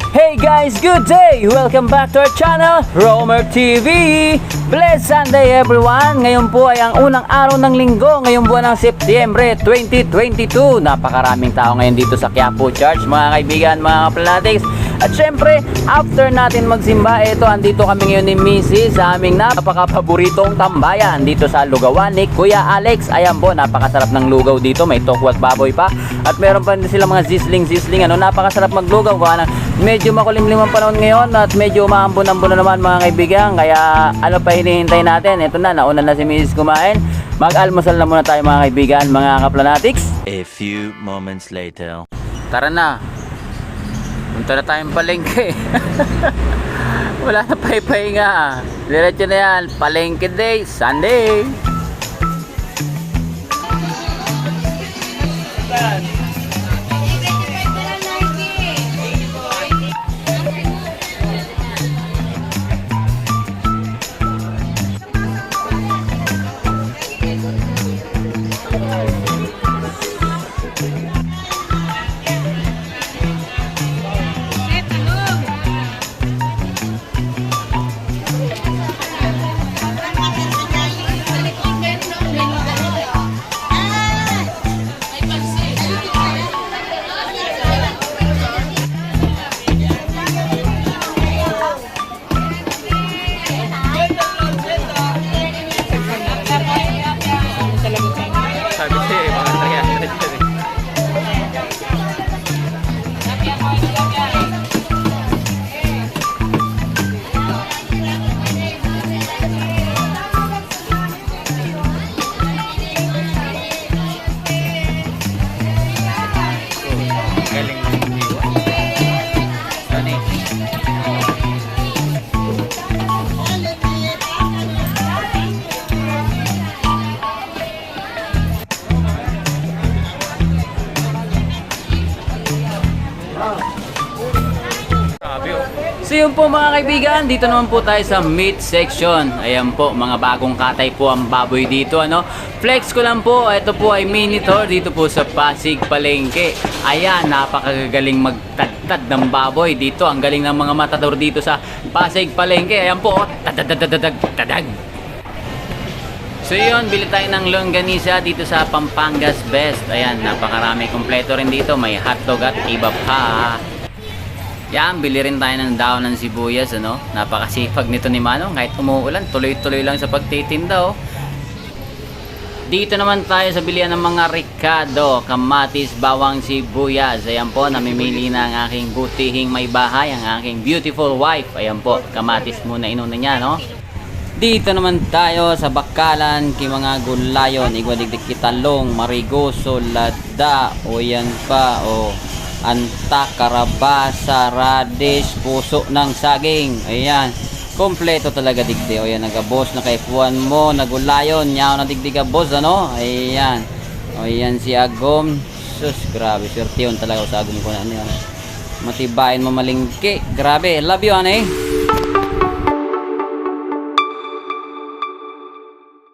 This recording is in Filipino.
Hey guys, good day! Welcome back to our channel, Romer TV! Blessed Sunday everyone! Ngayon po ay ang unang araw ng linggo, ngayong buwan ng Setyembre 2022. Napakaraming tao ngayon dito sa Quiapo Church, mga kaibigan, mga kaplanatics. At syempre, after natin magsimba, andito kami ngayon ni Mrs. sa aming napakapaboritong tambayan dito sa lugawan ni Kuya Alex. Ayan po, napakasarap ng lugaw dito, may tokwat baboy pa. At meron pa din sila mga zisling, napakasarap maglugaw. Medyo makulimlim ang panahon ngayon at medyo maambon-ambon na naman mga kaibigan. Kaya ano pa hinihintay natin? Ito na, nauna na si Mrs. kumain. Mag-almusal na muna tayo mga kaibigan, mga kaplanatics. A few moments later. Tara na. Punta na tayong palengke. Wala na pahipahinga. Diretso na yan. Palengke day, Sunday. So yun po mga kaibigan, dito naman po tayo sa meat section. Ayan po, mga bagong katay po ang baboy dito, ano. Flex ko lang po, ito po ay mini tour dito po sa Pasig Palengke. Ayan, napakagaling magtadtad ng baboy dito. Ang galing ng mga matador dito sa Pasig Palengke. Ayan po, tadag. So yun, bili tayo ng longganisa dito sa Pampangas Best. Ayan, napakarami, kompleto rin dito. May hotdog at iba pa. Yan, bili rin tayo ng daon ng sibuyas, ano? Napakasipag nito ni Manong. Kahit umuulan, tuloy-tuloy lang sa pagtitinda, oh. Dito naman tayo sa bilihan ng mga ricado, kamatis, bawang, sibuyas. Ayan po, namimili na ang aking butihing may bahay, ang aking beautiful wife. Ayan po, kamatis muna inuna niya, no? Dito naman tayo sa bakalan, kay mga gulayon, igwadigdig kitalong, marigoso, lada, o yan pa, o anta, karabasa, radish, puso ng saging. Ayan, kompleto talaga digdi. O yan, nagabos na kay puwan mo, nagulayon, nyaw na digdiga boss, ano? Ayan, o yan si Agom. Sus, grabe, swerte yun talaga sa Agom ko na ano yan. Matibayin mo malingki, grabe, love you, ano eh.